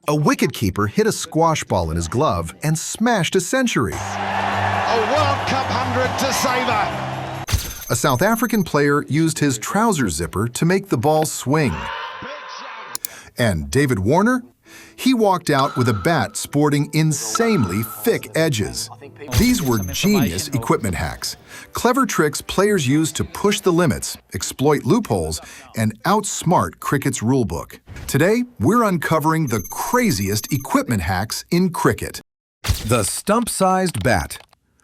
A wicketkeeper hit a squash ball in his glove and smashed a century. A World Cup 100 to savour. A South African player used his trouser zipper to make the ball swing. And David Warner? He walked out with a bat sporting insanely thick edges. These were genius equipment hacks, clever tricks players use to push the limits, exploit loopholes, and outsmart cricket's rulebook. Today, we're uncovering the craziest equipment hacks in cricket. The stump-sized bat.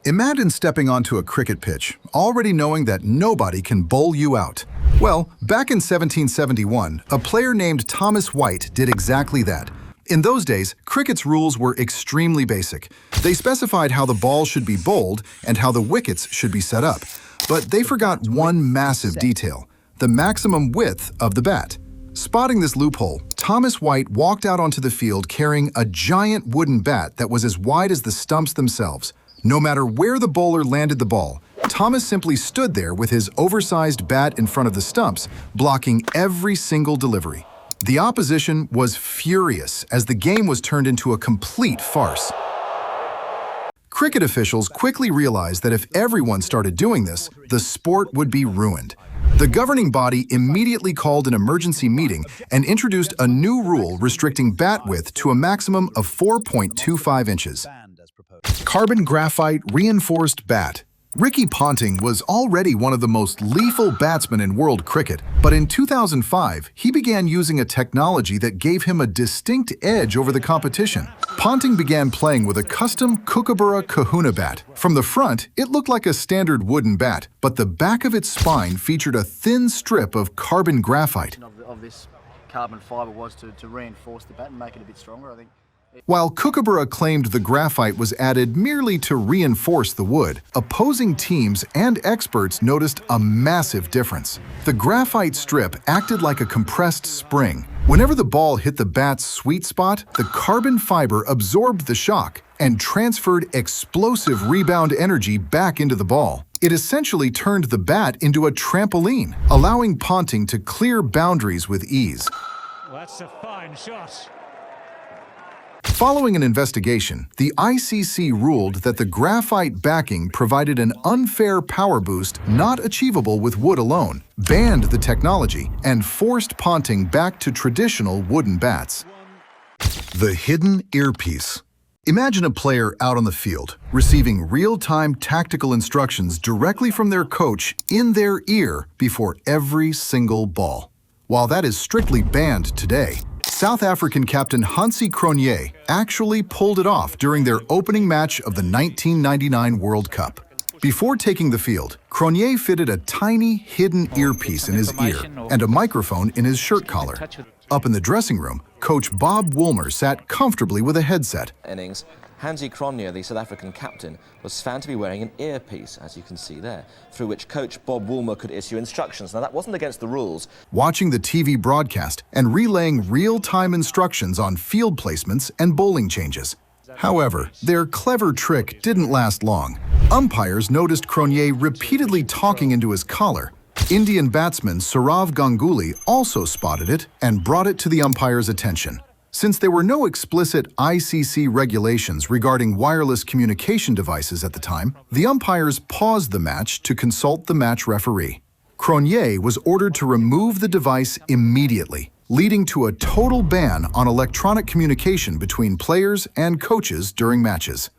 Imagine stepping onto a cricket pitch, already knowing that nobody can bowl you out. Well, back in 1771, a player named Thomas White did exactly that. In those days, cricket's rules were extremely basic. They specified how the ball should be bowled and how the wickets should be set up. But they forgot one massive detail: the maximum width of the bat. Spotting this loophole, Thomas White walked out onto the field carrying a giant wooden bat that was as wide as the stumps themselves. No matter where the bowler landed the ball, Thomas simply stood there with his oversized bat in front of the stumps, blocking every single delivery. The opposition was furious as the game was turned into a complete farce. Cricket officials quickly realized that if everyone started doing this, the sport would be ruined. The governing body immediately called an emergency meeting and introduced a new rule restricting bat width to a maximum of 4.25 inches. Carbon graphite reinforced bat. Ricky Ponting was already one of the most lethal batsmen in world cricket, but in 2005, he began using a technology that gave him a distinct edge over the competition. Ponting began playing with a custom Kookaburra Kahuna bat. From the front, it looked like a standard wooden bat, but the back of its spine featured a thin strip of carbon graphite. Of this carbon fibre was to reinforce the bat and make it a bit stronger, I think. While Kookaburra claimed the graphite was added merely to reinforce the wood, opposing teams and experts noticed a massive difference. The graphite strip acted like a compressed spring. Whenever the ball hit the bat's sweet spot, the carbon fiber absorbed the shock and transferred explosive rebound energy back into the ball. It essentially turned the bat into a trampoline, allowing Ponting to clear boundaries with ease. Well, that's a fine shot. Following an investigation, the ICC ruled that the graphite backing provided an unfair power boost not achievable with wood alone, banned the technology, and forced Ponting back to traditional wooden bats. The hidden earpiece. Imagine a player out on the field, receiving real-time tactical instructions directly from their coach in their ear before every single ball. While that is strictly banned today, South African captain Hansie Cronje actually pulled it off during their opening match of the 1999 World Cup. Before taking the field, Cronje fitted a tiny hidden earpiece in his ear and a microphone in his shirt collar. Up in the dressing room, coach Bob Woolmer sat comfortably with a headset. Innings, Hansie Cronje, the South African captain, was found to be wearing an earpiece, as you can see there, through which coach Bob Woolmer could issue instructions. Now, that wasn't against the rules. Watching the TV broadcast and relaying real-time instructions on field placements and bowling changes. However, their clever trick didn't last long. Umpires noticed Cronje repeatedly talking into his collar. Indian batsman Sourav Ganguly also spotted it and brought it to the umpire's attention. Since there were no explicit ICC regulations regarding wireless communication devices at the time, the umpires paused the match to consult the match referee. Cronje was ordered to remove the device immediately, leading to a total ban on electronic communication between players and coaches during matches.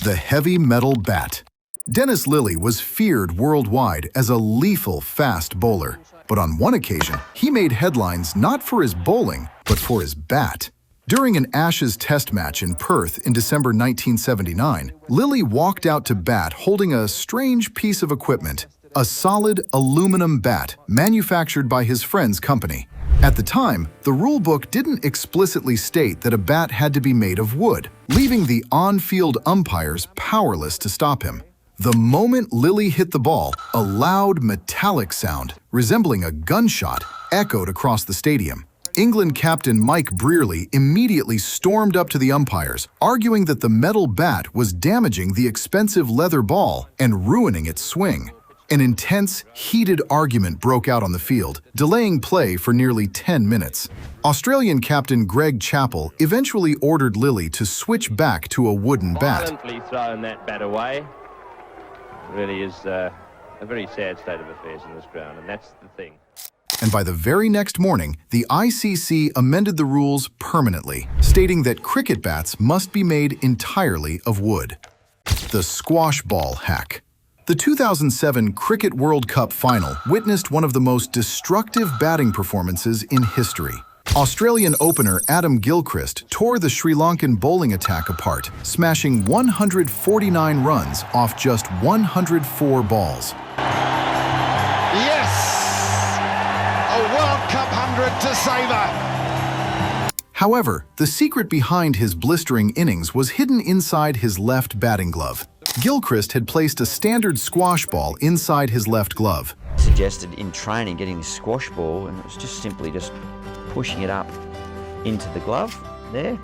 The heavy metal bat. Dennis Lillee was feared worldwide as a lethal fast bowler. But on one occasion, he made headlines not for his bowling, but for his bat. During an Ashes Test match in Perth in December 1979, Lillee walked out to bat holding a strange piece of equipment, a solid aluminum bat manufactured by his friend's company. At the time, the rulebook didn't explicitly state that a bat had to be made of wood, leaving the on-field umpires powerless to stop him. The moment Lillee hit the ball, a loud metallic sound, resembling a gunshot, echoed across the stadium. England captain Mike Brearley immediately stormed up to the umpires, arguing that the metal bat was damaging the expensive leather ball and ruining its swing. An intense, heated argument broke out on the field, delaying play for nearly 10 minutes. Australian captain Greg Chappell eventually ordered Lilly to switch back to a wooden bat. Violently throwing that bat away. Really is a very sad state of affairs in this ground, and that's the thing. And by the very next morning, the ICC amended the rules permanently, stating that cricket bats must be made entirely of wood. The squash ball hack. The 2007 Cricket World Cup final witnessed one of the most destructive batting performances in history. Australian opener Adam Gilchrist tore the Sri Lankan bowling attack apart, smashing 149 runs off just 104 balls. Yes! A World Cup 100 to savour. However, the secret behind his blistering innings was hidden inside his left batting glove. Gilchrist had placed a standard squash ball inside his left glove. Suggested in training getting this squash ball, and it was just simply just pushing it up into the glove there.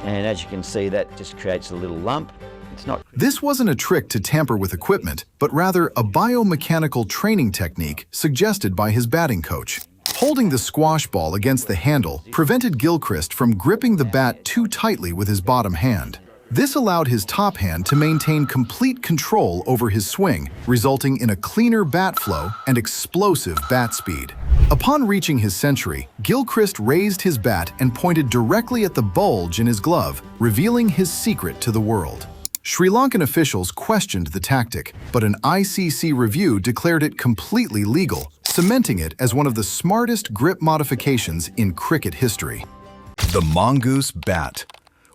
And as you can see, that just creates a little lump. It's not. This wasn't a trick to tamper with equipment, but rather a biomechanical training technique suggested by his batting coach. Holding the squash ball against the handle prevented Gilchrist from gripping the bat too tightly with his bottom hand. This allowed his top hand to maintain complete control over his swing, resulting in a cleaner bat flow and explosive bat speed. Upon reaching his century, Gilchrist raised his bat and pointed directly at the bulge in his glove, revealing his secret to the world. Sri Lankan officials questioned the tactic, but an ICC review declared it completely legal, cementing it as one of the smartest grip modifications in cricket history. The mongoose bat.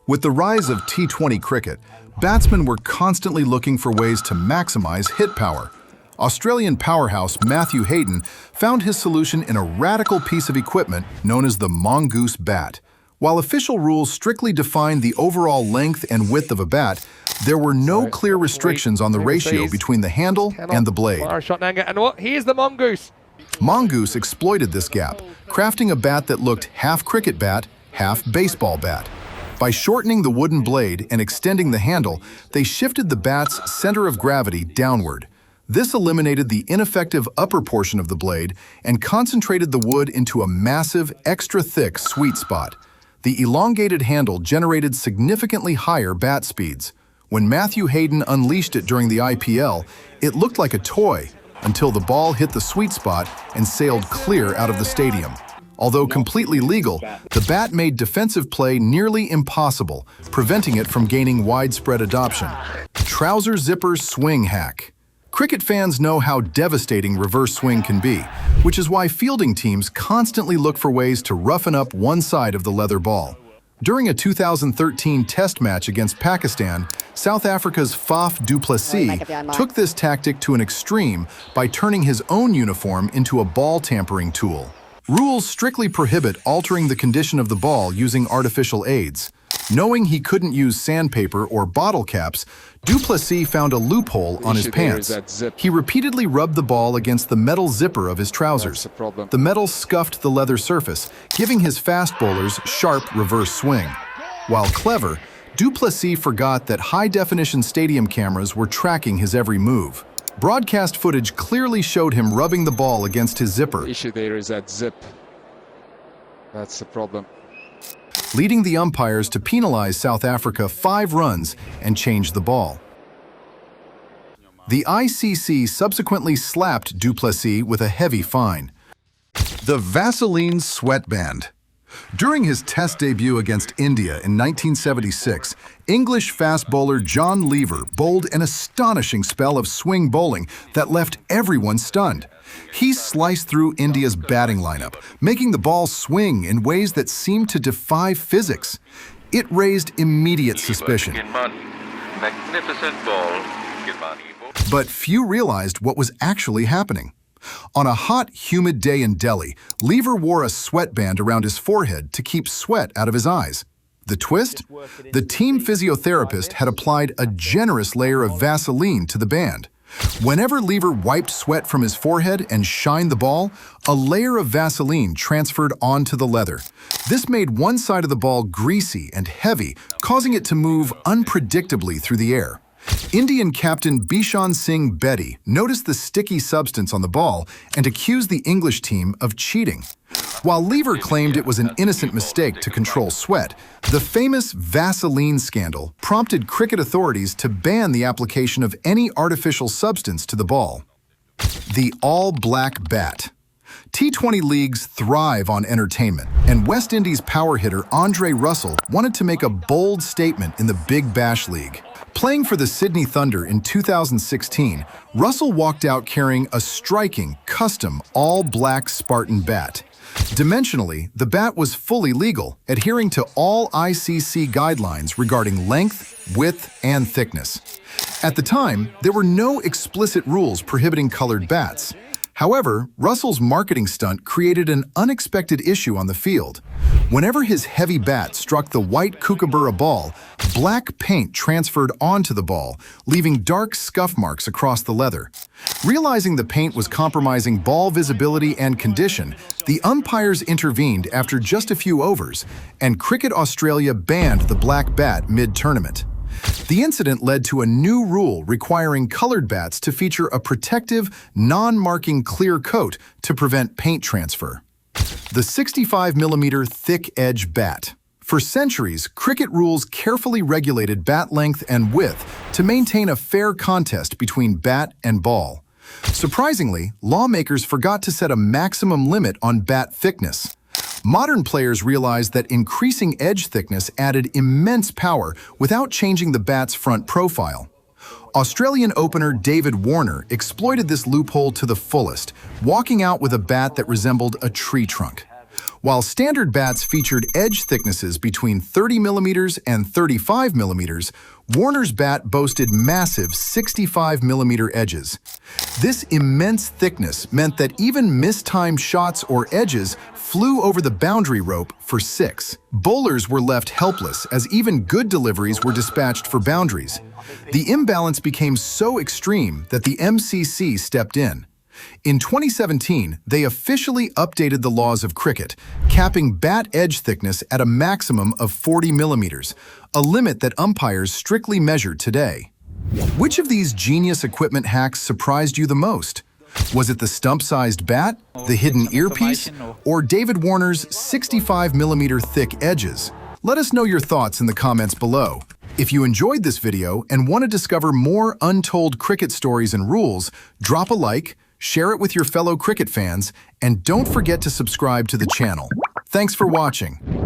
With the rise of T20 cricket, batsmen were constantly looking for ways to maximize hit power. Australian powerhouse Matthew Hayden found his solution in a radical piece of equipment known as the mongoose bat. While official rules strictly defined the overall length and width of a bat, there were no clear restrictions on the ratio between the handle and the blade. Fire a shot in anger, and what? Here's the mongoose. Mongoose exploited this gap, crafting a bat that looked half cricket bat, half baseball bat. By shortening the wooden blade and extending the handle, they shifted the bat's center of gravity downward. This eliminated the ineffective upper portion of the blade and concentrated the wood into a massive, extra-thick sweet spot. The elongated handle generated significantly higher bat speeds. When Matthew Hayden unleashed it during the IPL, it looked like a toy until the ball hit the sweet spot and sailed clear out of the stadium. Although completely legal, the bat made defensive play nearly impossible, preventing it from gaining widespread adoption. Trouser zipper swing hack. Cricket fans know how devastating reverse swing can be, which is why fielding teams constantly look for ways to roughen up one side of the leather ball. During a 2013 test match against Pakistan, South Africa's Faf du Plessis took this tactic to an extreme by turning his own uniform into a ball tampering tool. Rules strictly prohibit altering the condition of the ball using artificial aids. Knowing he couldn't use sandpaper or bottle caps, du Plessis found a loophole on his pants. He repeatedly rubbed the ball against the metal zipper of his trousers. The metal scuffed the leather surface, giving his fast bowlers sharp reverse swing. While clever, du Plessis forgot that high-definition stadium cameras were tracking his every move. Broadcast footage clearly showed him rubbing the ball against his zipper. The issue there is that zip. That's the problem. Leading the umpires to penalize South Africa 5 runs and change the ball. The ICC subsequently slapped du Plessis with a heavy fine. The Vaseline sweatband. During his Test debut against India in 1976, English fast bowler John Lever bowled an astonishing spell of swing bowling that left everyone stunned. He sliced through India's batting lineup, making the ball swing in ways that seemed to defy physics. It raised immediate suspicion. Magnificent ball. But few realized what was actually happening. On a hot, humid day in Delhi, Lever wore a sweatband around his forehead to keep sweat out of his eyes. The twist? The team physiotherapist had applied a generous layer of Vaseline to the band. Whenever Lever wiped sweat from his forehead and shined the ball, a layer of Vaseline transferred onto the leather. This made one side of the ball greasy and heavy, causing it to move unpredictably through the air. Indian captain Bishan Singh Bedi noticed the sticky substance on the ball and accused the English team of cheating. While Lever claimed it was an innocent mistake to control sweat, the famous Vaseline scandal prompted cricket authorities to ban the application of any artificial substance to the ball. The all-black bat. T20 leagues thrive on entertainment, and West Indies power hitter Andre Russell wanted to make a bold statement in the Big Bash League. Playing for the Sydney Thunder in 2016, Russell walked out carrying a striking, custom, all-black Spartan bat. Dimensionally, the bat was fully legal, adhering to all ICC guidelines regarding length, width, and thickness. At the time, there were no explicit rules prohibiting colored bats. However, Russell's marketing stunt created an unexpected issue on the field. Whenever his heavy bat struck the white kookaburra ball, black paint transferred onto the ball, leaving dark scuff marks across the leather. Realizing the paint was compromising ball visibility and condition, the umpires intervened after just a few overs, and Cricket Australia banned the black bat mid-tournament. The incident led to a new rule requiring colored bats to feature a protective, non-marking clear coat to prevent paint transfer. The 65mm thick edge bat. For centuries, cricket rules carefully regulated bat length and width to maintain a fair contest between bat and ball. Surprisingly, lawmakers forgot to set a maximum limit on bat thickness. Modern players realized that increasing edge thickness added immense power without changing the bat's front profile. Australian opener David Warner exploited this loophole to the fullest, walking out with a bat that resembled a tree trunk. While standard bats featured edge thicknesses between 30mm and 35mm, Warner's bat boasted massive 65mm edges. This immense thickness meant that even mistimed shots or edges flew over the boundary rope for 6. Bowlers were left helpless as even good deliveries were dispatched for boundaries. The imbalance became so extreme that the MCC stepped in. In 2017, they officially updated the laws of cricket, capping bat edge thickness at a maximum of 40mm, a limit that umpires strictly measure today. Which of these genius equipment hacks surprised you the most? Was it the stump-sized bat, the hidden earpiece, or David Warner's 65mm thick edges? Let us know your thoughts in the comments below. If you enjoyed this video and want to discover more untold cricket stories and rules, drop a like, share it with your fellow cricket fans, and don't forget to subscribe to the channel. Thanks for watching.